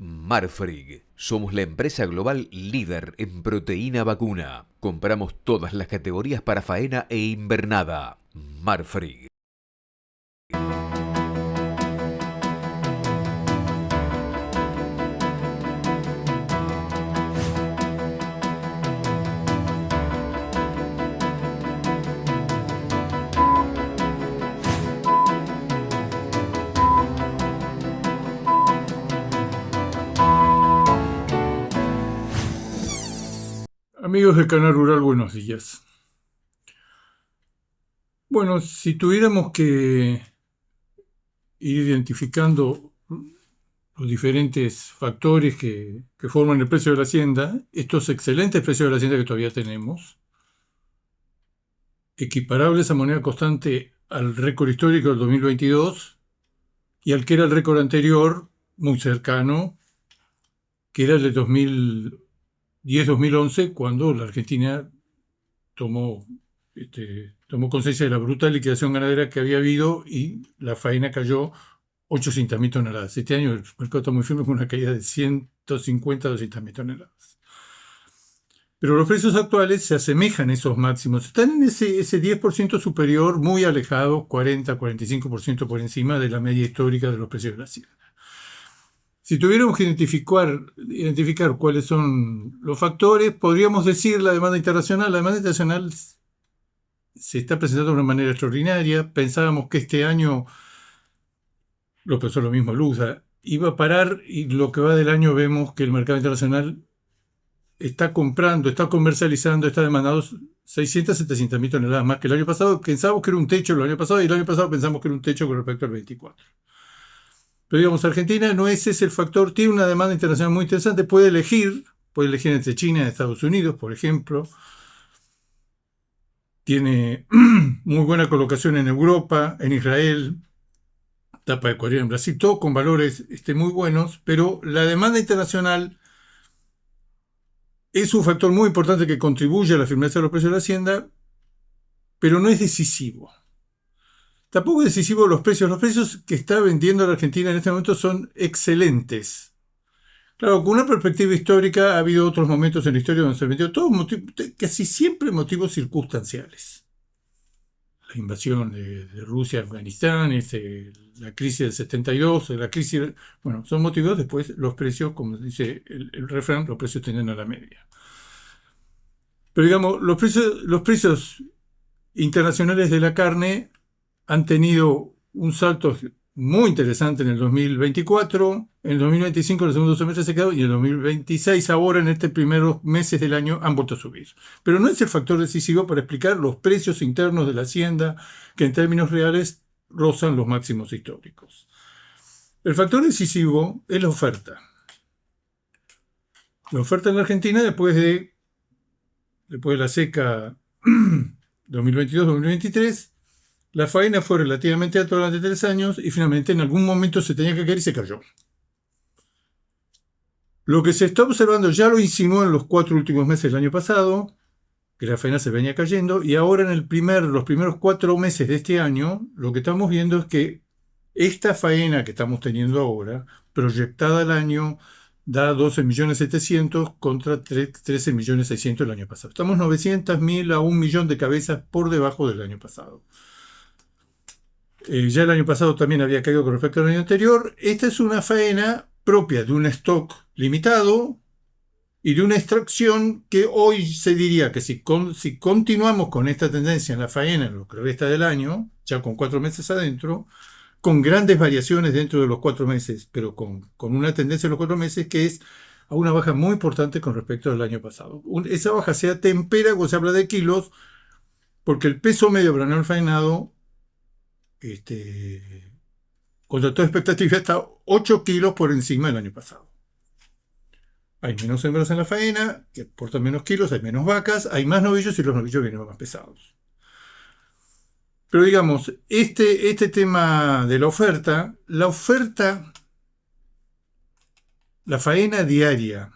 Marfrig. Somos la empresa global líder en proteína vacuna. Compramos todas las categorías para faena e invernada. Marfrig. Amigos del Canal Rural, buenos días. Bueno, si tuviéramos que ir identificando los diferentes factores que forman el precio de la hacienda, estos excelentes precios de la hacienda que todavía tenemos, equiparables a moneda constante al récord histórico del 2022 y al que era el récord anterior, muy cercano, que era el de 2010-2011, cuando la Argentina tomó conciencia de la brutal liquidación ganadera que había habido y la faena cayó 800.000 toneladas. Este año el mercado está muy firme con una caída de 150 a 200.000 toneladas. Pero los precios actuales se asemejan a esos máximos. Están en ese 10% superior, muy alejado, 40-45% por encima de la media histórica de los precios de la hacienda. Si tuviéramos que identificar cuáles son los factores, podríamos decir la demanda internacional. La demanda internacional se está presentando de una manera extraordinaria. Pensábamos que este año, lo pensó lo mismo Lusa, iba a parar y lo que va del año vemos que el mercado internacional está comprando, está comercializando, está demandando 600-700.000 toneladas más que el año pasado. Pensábamos que era un techo el año pasado y el año pasado pensamos que era un techo con respecto al 24. Pero digamos, Argentina no es ese el factor, tiene una demanda internacional muy interesante, puede elegir entre China y Estados Unidos, por ejemplo. Tiene muy buena colocación en Europa, en Israel, tapa de Corea en Brasil, todo con valores muy buenos, pero la demanda internacional es un factor muy importante que contribuye a la firmeza de los precios de la hacienda, pero no es decisivo. Tampoco es decisivo los precios. Los precios que está vendiendo la Argentina en este momento son excelentes. Claro, con una perspectiva histórica ha habido otros momentos en la historia donde se vendió todos casi siempre motivos circunstanciales. La invasión de Rusia a Afganistán, la crisis del 72, la crisis, bueno, son motivos. Después los precios, como dice el refrán, los precios tienden a la media. Pero digamos, los precios internacionales de la carne han tenido un salto muy interesante en el 2024, en el 2025 en el segundo semestre se quedó y en el 2026 ahora en estos primeros meses del año han vuelto a subir. Pero no es el factor decisivo para explicar los precios internos de la hacienda que en términos reales rozan los máximos históricos. El factor decisivo es la oferta. La oferta en la Argentina después de la seca 2022-2023, la faena fue relativamente alta durante 3 años y finalmente en algún momento se tenía que caer y se cayó. Lo que se está observando ya lo insinuó en los 4 últimos meses del año pasado, que la faena se venía cayendo, y ahora en los primeros 4 meses de este año, lo que estamos viendo es que esta faena que estamos teniendo ahora, proyectada al año, da 12.700.000 contra 13.600.000 el año pasado. Estamos 900.000 a 1.000.000 de cabezas por debajo del año pasado. Ya el año pasado también había caído con respecto al año anterior. Esta es una faena propia de un stock limitado y de una extracción que hoy se diría que si continuamos con esta tendencia en la faena en lo que resta del año, ya con 4 meses adentro, con grandes variaciones dentro de los 4 meses, pero con una tendencia en los 4 meses que es a una baja muy importante con respecto al año pasado. Esa baja se atempera cuando se habla de kilos, porque el peso medio para el faenado contra toda expectativa está 8 kilos por encima del año pasado. Hay menos hembras en la faena, que aportan menos kilos, hay menos vacas, hay más novillos y los novillos vienen más pesados. Pero digamos, este tema de la faena diaria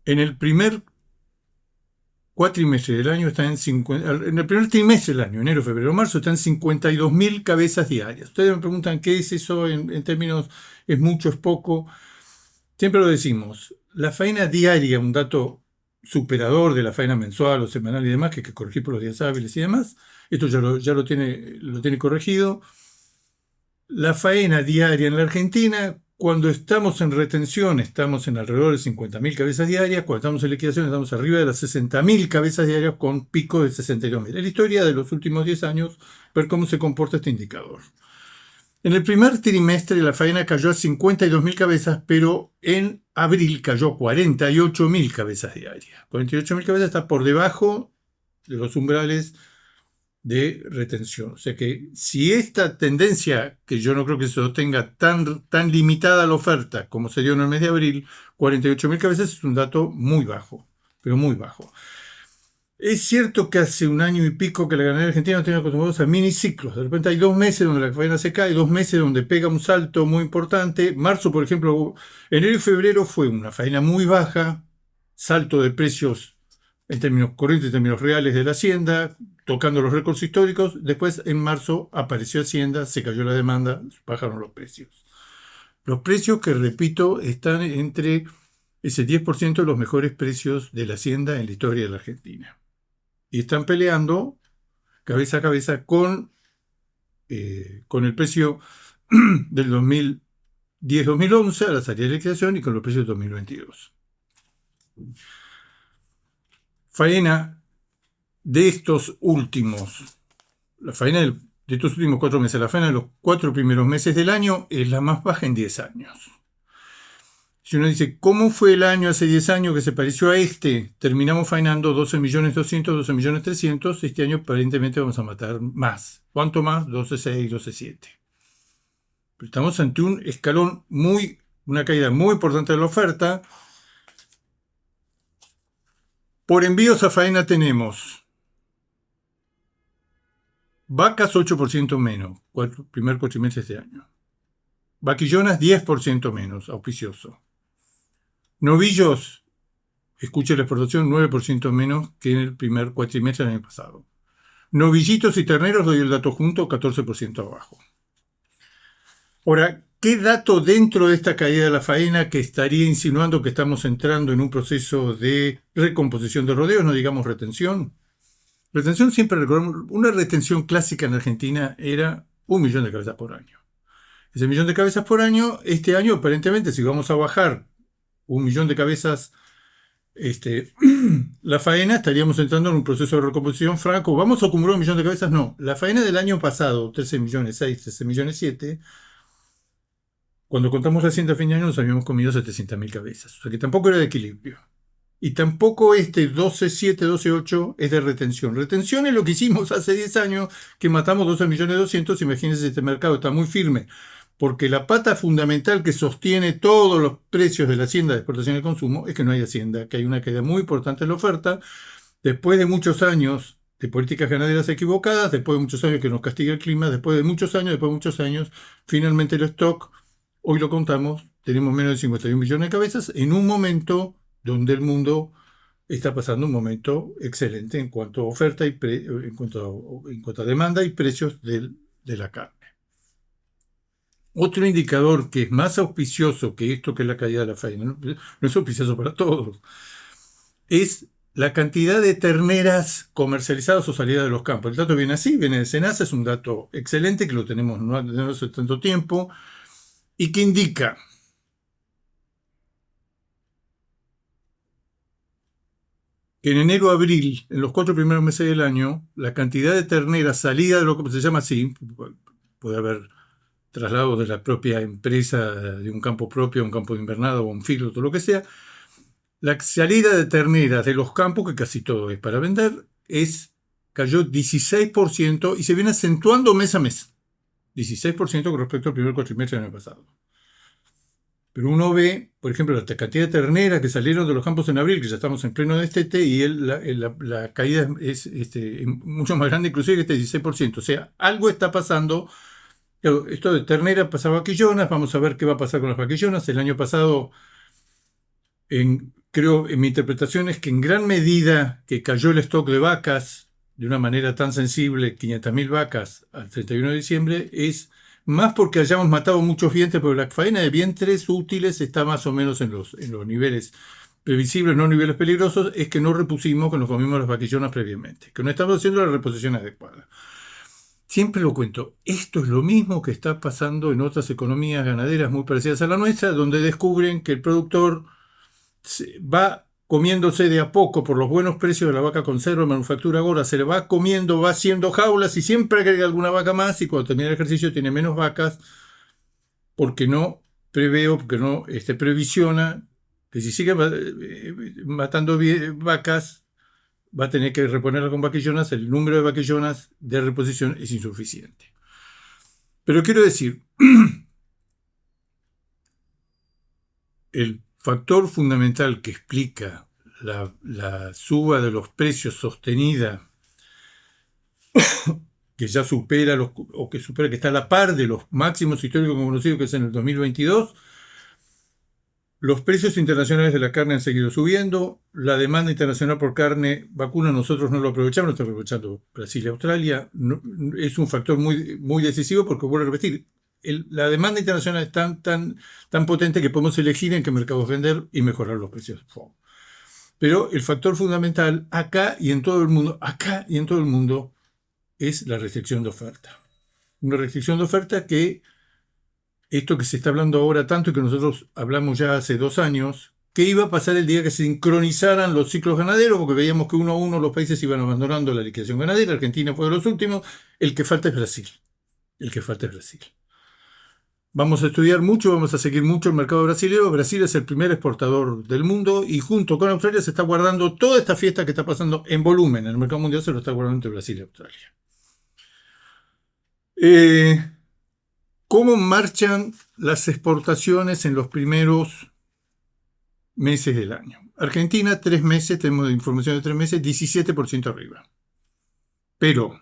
en el primer cuatrimestre del año está en el primer trimestre del año, enero, febrero, marzo, están 52.000 cabezas diarias. Ustedes me preguntan qué es eso en términos, es mucho, es poco. Siempre lo decimos, la faena diaria, un dato superador de la faena mensual o semanal y demás, que hay que corregir por los días hábiles y demás, esto ya lo tiene corregido. La faena diaria en la Argentina, cuando estamos en retención, estamos en alrededor de 50.000 cabezas diarias. Cuando estamos en liquidación, estamos arriba de las 60.000 cabezas diarias con pico de 62.000. Es la historia de los últimos 10 años, ver cómo se comporta este indicador. En el primer trimestre la faena cayó a 52.000 cabezas, pero en abril cayó 48.000 cabezas diarias. 48.000 cabezas está por debajo de los umbrales de retención. O sea que si esta tendencia, que yo no creo que se sostenga tan limitada la oferta como se dio en el mes de abril, 48.000 cabezas es un dato muy bajo, pero muy bajo. Es cierto que hace un año y pico que la ganadería argentina no tiene acostumbrados a miniciclos. De repente hay 2 meses donde la faena se cae, 2 meses donde pega un salto muy importante. Marzo, por ejemplo, enero y febrero fue una faena muy baja, salto de precios en términos corrientes, en términos reales de la hacienda, tocando los récords históricos. Después, en marzo, apareció Hacienda, se cayó la demanda, bajaron los precios. Los precios que, repito, están entre ese 10% de los mejores precios de la Hacienda en la historia de la Argentina. Y están peleando cabeza a cabeza con el precio del 2010-2011 a la salida de liquidación y con los precios del 2022. Faena de estos últimos, la faena de estos últimos 4 meses, la faena de los 4 primeros meses del año es la más baja en 10 años. Si uno dice, ¿cómo fue el año hace 10 años que se pareció a este? Terminamos faenando 12.200.000, 12.300.000. Este año aparentemente vamos a matar más. ¿Cuánto más? 12.600.000, 12.700.000. Pero estamos ante un escalón una caída muy importante de la oferta. Por envíos a faena tenemos vacas 8% menos, primer cuatrimestre de este año. Vaquillonas 10% menos, auspicioso. Novillos, escuche la exportación, 9% menos que en el primer cuatrimestre del año pasado. Novillitos y terneros, doy el dato junto, 14% abajo. Ahora, ¿qué dato dentro de esta caída de la faena que estaría insinuando que estamos entrando en un proceso de recomposición de rodeos, no digamos retención? Retención siempre recordamos, una retención clásica en Argentina era 1 millón de cabezas por año. Ese millón de cabezas por año, este año aparentemente si vamos a bajar 1 millón de cabezas la faena, estaríamos entrando en un proceso de recomposición franco. ¿Vamos a acumular 1 millón de cabezas? No. La faena del año pasado, 13.600.000, 13.700.000, cuando contamos la hacienda a fin de año nos habíamos comido 700.000 cabezas. O sea que tampoco era de equilibrio. Y tampoco 12.7, 12.8 es de retención. Retención es lo que hicimos hace 10 años, que matamos 12.200.000. Imagínense, este mercado está muy firme. Porque la pata fundamental que sostiene todos los precios de la hacienda de exportación y consumo es que no hay hacienda, que hay una caída muy importante en la oferta. Después de muchos años de políticas ganaderas equivocadas, después de muchos años que nos castiga el clima, después de muchos años, finalmente el stock, hoy lo contamos, tenemos menos de 51 millones de cabezas en un momento donde el mundo está pasando un momento excelente en cuanto a oferta y en cuanto a demanda y precios de la carne. Otro indicador que es más auspicioso que esto, que es la caída de la faena, no es auspicioso para todos, es la cantidad de terneras comercializadas o salidas de los campos. El dato viene así, viene de Senasa, es un dato excelente que lo tenemos no hace tanto tiempo y que indica que en enero-abril, en los 4 primeros meses del año, la cantidad de terneras salidas de lo que se llama así, puede haber traslados de la propia empresa de un campo propio a un campo de invernada o un filo, todo lo que sea, la salida de terneras de los campos, que casi todo es para vender, cayó 16% y se viene acentuando mes a mes. 16% con respecto al primer cuatrimestre del año pasado. Pero uno ve, por ejemplo, la cantidad de terneras que salieron de los campos en abril, que ya estamos en pleno destete, y la caída es mucho más grande, inclusive que este 16%. O sea, algo está pasando. Esto de ternera pasaba a vaquillonas, vamos a ver qué va a pasar con las vaquillonas. El año pasado, en creo, en mi interpretación es que en gran medida que cayó el stock de vacas de una manera tan sensible, 500.000 vacas al 31 de diciembre, es más porque hayamos matado muchos vientres, porque la faena de vientres útiles está más o menos en los niveles previsibles, no niveles peligrosos, es que no repusimos, que nos comimos las vaquillonas previamente, que no estamos haciendo la reposición adecuada. Siempre lo cuento, esto es lo mismo que está pasando en otras economías ganaderas muy parecidas a la nuestra, donde descubren que el productor va comiéndose de a poco por los buenos precios de la vaca conserva, manufactura agora, se le va comiendo, va haciendo jaulas y siempre agrega alguna vaca más y cuando termina el ejercicio tiene menos vacas porque no prevé o porque no previsiona que si sigue matando vacas va a tener que reponerla con vaquillonas, el número de vaquillonas de reposición es insuficiente. Pero quiero decir, el factor fundamental que explica la suba de los precios sostenida, que ya supera que está a la par de los máximos históricos conocidos, que es en el 2022, los precios internacionales de la carne han seguido subiendo, la demanda internacional por carne vacuna nosotros no lo aprovechamos, lo está aprovechando Brasil y Australia, es un factor muy, muy decisivo porque, vuelvo a repetir, la demanda internacional es tan potente que podemos elegir en qué mercados vender y mejorar los precios. Pero el factor fundamental acá y en todo el mundo, es la restricción de oferta. Una restricción de oferta que, esto que se está hablando ahora tanto y que nosotros hablamos ya hace 2 años, ¿qué iba a pasar el día que se sincronizaran los ciclos ganaderos? Porque veíamos que uno a uno los países iban abandonando la liquidación ganadera, Argentina fue de los últimos, el que falta es Brasil. Vamos a estudiar mucho, vamos a seguir mucho el mercado brasileño. Brasil es el primer exportador del mundo y junto con Australia se está guardando toda esta fiesta que está pasando en volumen. En el mercado mundial se lo está guardando entre Brasil y Australia. ¿Cómo marchan las exportaciones en los primeros meses del año? Argentina, 3 meses, tenemos información de 3 meses, 17% arriba. Pero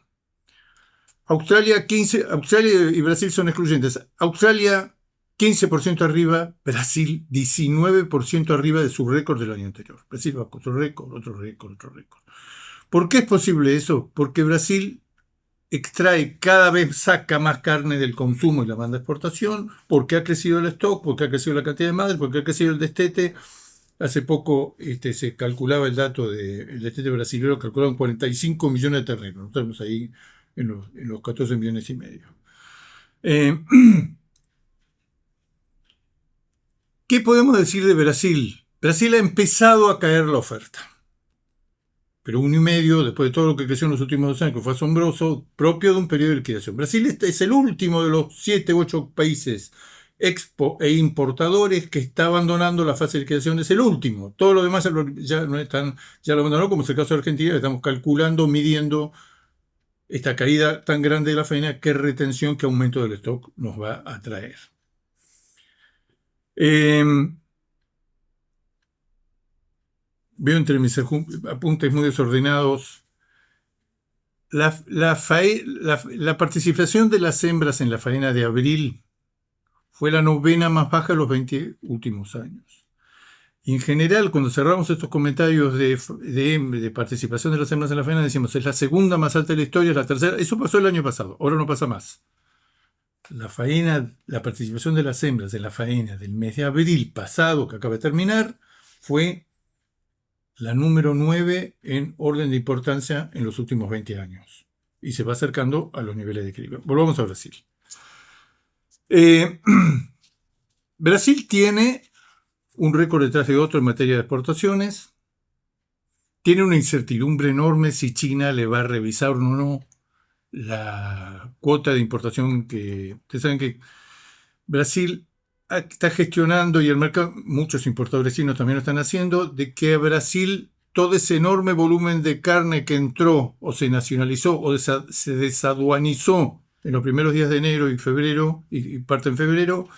Australia y Brasil son excluyentes. Australia 15% arriba, Brasil 19% arriba de su récord del año anterior. Brasil va con otro récord. ¿Por qué es posible eso? Porque Brasil cada vez saca más carne del consumo y la manda a exportación, porque ha crecido el stock, porque ha crecido la cantidad de madres, porque ha crecido el destete. Hace poco se calculaba el dato del destete brasileño, calculaban 45 millones de terneros. Estamos ahí en los 14 millones y medio. ¿Qué podemos decir de Brasil? Brasil ha empezado a caer la oferta. Pero 1,5, después de todo lo que creció en los últimos 2 años, que fue asombroso, propio de un periodo de liquidación. Brasil es el último de los 7 u 8 países expo e importadores que está abandonando la fase de liquidación, es el último. Todo lo demás ya lo abandonó, como es el caso de Argentina, estamos calculando, midiendo esta caída tan grande de la faena, qué retención, qué aumento del stock nos va a traer. Veo entre mis apuntes muy desordenados la participación de las hembras en la faena de abril fue la 9ª más baja de los 20 últimos años. Y en general, cuando cerramos estos comentarios de participación de las hembras en la faena, decimos, es la 2ª más alta de la historia, es la 3ª. Eso pasó el año pasado, ahora no pasa más. La participación de las hembras en la faena del mes de abril pasado, que acaba de terminar, fue la número 9 en orden de importancia en los últimos 20 años. Y se va acercando a los niveles de equilibrio. Volvamos a Brasil. Brasil tiene un récord detrás de otro en materia de exportaciones. Tiene una incertidumbre enorme si China le va a revisar o no la cuota de importación que... Ustedes saben que Brasil está gestionando, y el mercado, muchos importadores chinos también lo están haciendo, de que a Brasil todo ese enorme volumen de carne que entró o se nacionalizó o se desaduanizó en los primeros días de enero y febrero y parte en febrero,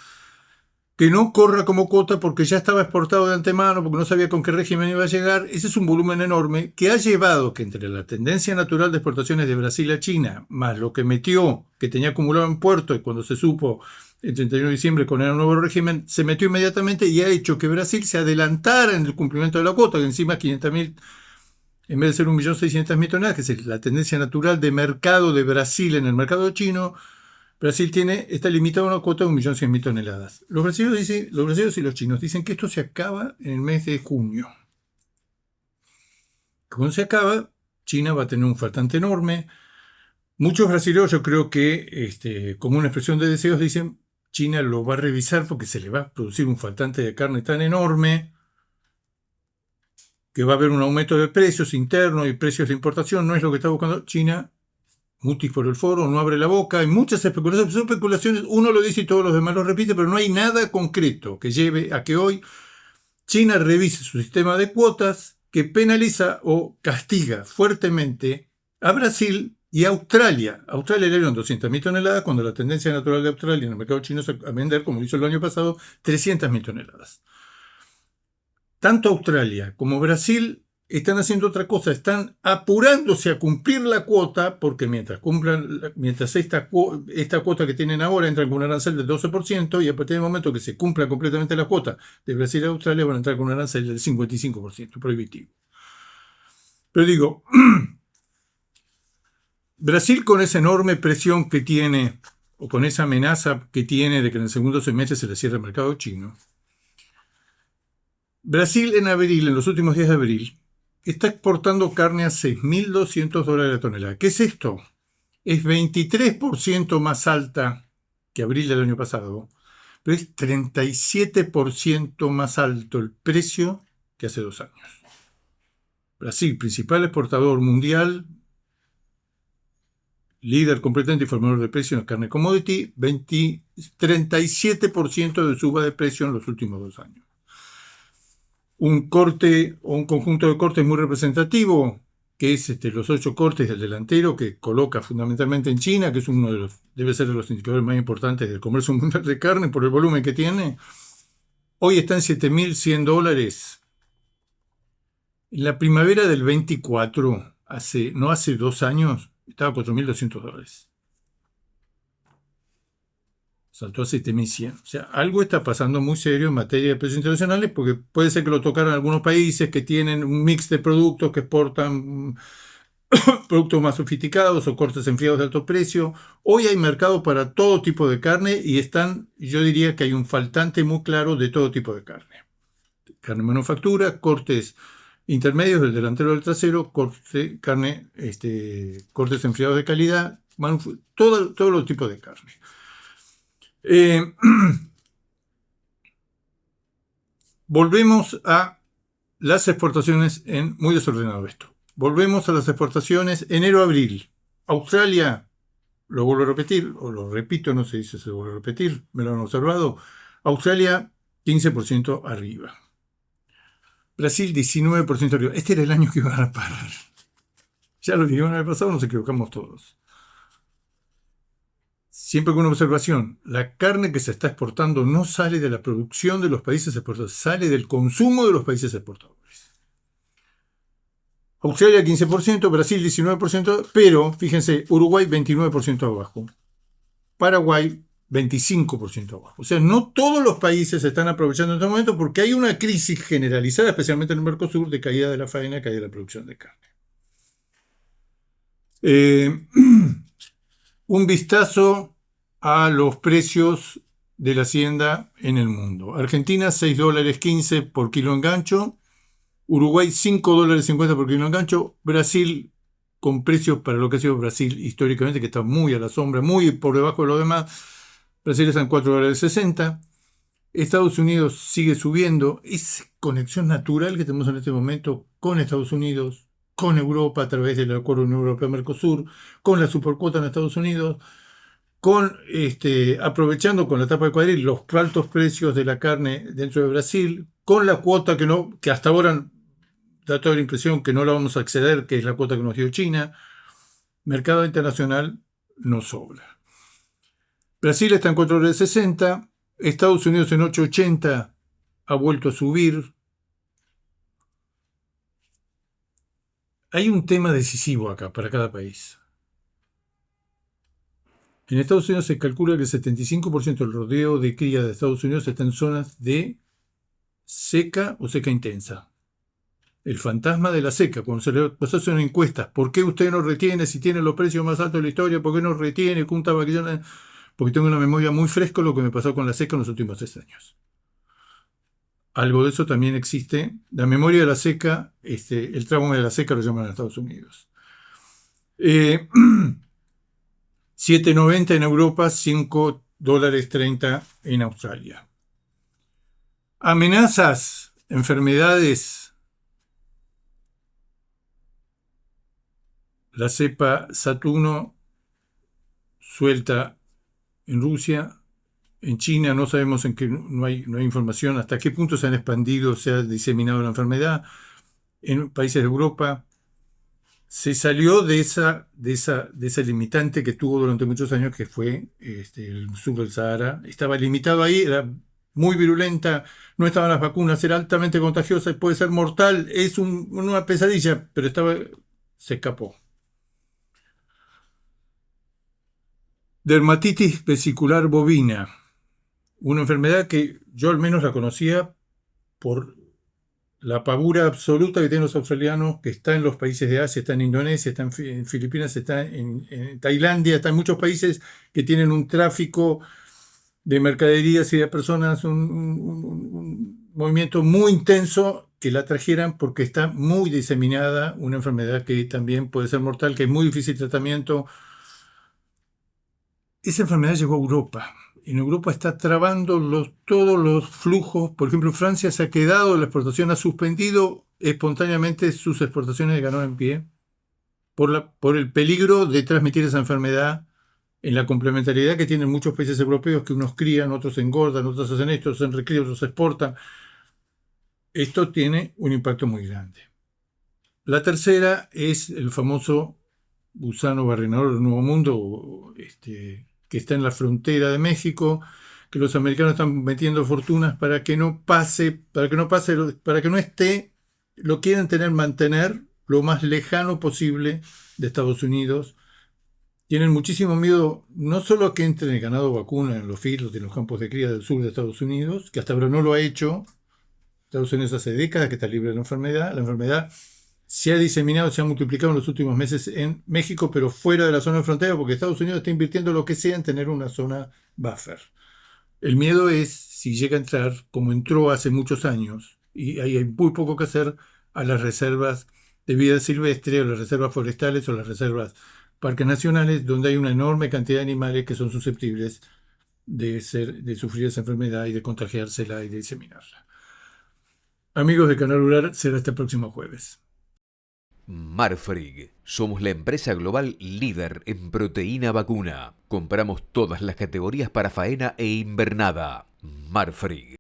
que no corra como cuota porque ya estaba exportado de antemano, porque no sabía con qué régimen iba a llegar. Ese es un volumen enorme que ha llevado que entre la tendencia natural de exportaciones de Brasil a China, más lo que metió, que tenía acumulado en puerto, y cuando se supo el 31 de diciembre con el nuevo régimen, se metió inmediatamente y ha hecho que Brasil se adelantara en el cumplimiento de la cuota, que encima 500.000, en vez de ser 1.600.000 toneladas, que es la tendencia natural de mercado de Brasil en el mercado chino, Brasil está limitado a una cuota de 1.100.000 toneladas. Los brasileños y los chinos dicen que esto se acaba en el mes de junio. Cuando se acaba, China va a tener un faltante enorme. Muchos brasileños, yo creo que como una expresión de deseos, dicen China lo va a revisar porque se le va a producir un faltante de carne tan enorme que va a haber un aumento de precios internos y precios de importación. No es lo que está buscando China. Mutis por el foro, no abre la boca, hay muchas especulaciones, son especulaciones, uno lo dice y todos los demás lo repiten, pero no hay nada concreto que lleve a que hoy China revise su sistema de cuotas que penaliza o castiga fuertemente a Brasil y a Australia. Australia le dieron 200.000 toneladas cuando la tendencia natural de Australia en el mercado chino es a vender, como lo hizo el año pasado, 300.000 toneladas. Tanto Australia como Brasil están haciendo otra cosa, están apurándose a cumplir la cuota, porque mientras esta cuota que tienen ahora entran con un arancel del 12%, y a partir del momento que se cumpla completamente la cuota de Brasil y Australia van a entrar con un arancel del 55%, prohibitivo. Pero digo, Brasil con esa enorme presión que tiene, o con esa amenaza que tiene de que en el segundo semestre se le cierre el mercado chino, Brasil en abril, en los últimos días de abril, está exportando carne a $6.200 la tonelada. ¿Qué es esto? Es 23% más alta que abril del año pasado, pero es 37% más alto el precio que hace 2 años. Brasil, principal exportador mundial, líder completamente y formador de precios en la carne commodity, 37% de suba de precio en los últimos 2 años. Un corte o un conjunto de cortes muy representativo, que es los 8 cortes del delantero, que coloca fundamentalmente en China, que es debe ser de los indicadores más importantes del comercio mundial de carne por el volumen que tiene. Hoy está en $7.100. En la primavera del 24, no hace 2 años, estaba a $4.200. Saltó a 7.100. O sea, algo está pasando muy serio en materia de precios internacionales, porque puede ser que lo tocaran algunos países que tienen un mix de productos que exportan productos más sofisticados o cortes enfriados de alto precio. Hoy hay mercado para todo tipo de carne y yo diría que hay un faltante muy claro de todo tipo de carne. Carne manufactura, cortes intermedios del delantero del trasero, cortes enfriados de calidad, todo los tipos de carne. Volvemos a las exportaciones muy desordenado esto. Volvemos a las exportaciones enero-abril. Australia, lo vuelvo a repetir, o lo repito, no se dice se vuelve a repetir, me lo han observado. Australia, 15% arriba. Brasil, 19% arriba. Este era el año que iban a parar. Ya lo dijeron el año pasado, nos equivocamos todos. Siempre con una observación, la carne que se está exportando no sale de la producción de los países exportadores, sale del consumo de los países exportadores. Australia 15%, Brasil 19%, pero fíjense, Uruguay 29% abajo, Paraguay 25% abajo. O sea, no todos los países se están aprovechando en este momento porque hay una crisis generalizada, especialmente en el Mercosur, de caída de la faena, caída de la producción de carne. Un vistazo a los precios de la hacienda en el mundo. Argentina, $6.15 por kilo en gancho. Uruguay, $5.50 por kilo en gancho. Brasil, con precios para lo que ha sido Brasil históricamente, que está muy a la sombra, muy por debajo de lo demás. Brasil está en $4.60. Estados Unidos sigue subiendo. Esa conexión natural que tenemos en este momento con Estados Unidos, con Europa a través del acuerdo Unión Europea-Mercosur, con la supercuota en Estados Unidos, aprovechando con la tapa de cuadril los altos precios de la carne dentro de Brasil, con la cuota que hasta ahora da toda la impresión que no la vamos a acceder, que es la cuota que nos dio China. Mercado internacional nos sobra. Brasil está en $4.60, Estados Unidos en 8.80 ha vuelto a subir. Hay un tema decisivo acá para cada país. En Estados Unidos se calcula que el 75% del rodeo de cría de Estados Unidos está en zonas de seca o seca intensa. El fantasma de la seca, cuando se le hacen encuestas, ¿por qué usted no retiene si tiene los precios más altos de la historia? ¿Por qué no retiene? Porque tengo una memoria muy fresca de lo que me pasó con la seca en los últimos 3 años. Algo de eso también existe. La memoria de la seca, el trauma de la seca lo llaman en Estados Unidos. 7.90 en Europa, $5.30 en Australia. Amenazas, enfermedades. La cepa SAT1 suelta en Rusia. En China no sabemos no hay información hasta qué punto se han expandido, se ha diseminado la enfermedad. En países de Europa se salió de esa limitante que tuvo durante muchos años, que fue el sur del Sahara. Estaba limitado ahí, era muy virulenta, no estaban las vacunas, era altamente contagiosa, puede ser mortal, es una pesadilla, pero se escapó. Dermatitis vesicular bovina, una enfermedad que yo al menos la conocía por la pavura absoluta que tienen los australianos, que está en los países de Asia, está en Indonesia, está en Filipinas, está en Tailandia, está en muchos países que tienen un tráfico de mercaderías y de personas, un movimiento muy intenso, que la trajeran porque está muy diseminada, una enfermedad que también puede ser mortal, que es muy difícil tratamiento. Esa enfermedad llegó a Europa. En Europa está trabando todos los flujos. Por ejemplo, Francia se ha quedado, la exportación ha suspendido espontáneamente sus exportaciones de ganado en pie por el peligro de transmitir esa enfermedad en la complementariedad que tienen muchos países europeos, que unos crían, otros engordan, otros hacen esto, otros recrían, otros exportan. Esto tiene un impacto muy grande. La tercera es el famoso gusano barrenador del Nuevo Mundo, que está en la frontera de México, que los americanos están metiendo fortunas para que no esté, lo quieren mantener lo más lejano posible de Estados Unidos. Tienen muchísimo miedo, no solo a que entre el ganado vacuna en los filos de los campos de cría del sur de Estados Unidos, que hasta ahora no lo ha hecho. Estados Unidos hace décadas que está libre de la enfermedad. La enfermedad se ha diseminado, se ha multiplicado en los últimos meses en México, pero fuera de la zona de frontera, porque Estados Unidos está invirtiendo lo que sea en tener una zona buffer. El miedo es, si llega a entrar, como entró hace muchos años, y ahí hay muy poco que hacer, a las reservas de vida silvestre, o las reservas forestales, o las reservas parques nacionales, donde hay una enorme cantidad de animales que son susceptibles de sufrir esa enfermedad y de contagiársela y de diseminarla. Amigos de Canal Rural, será este próximo jueves. Marfrig. Somos la empresa global líder en proteína vacuna. Compramos todas las categorías para faena e invernada. Marfrig.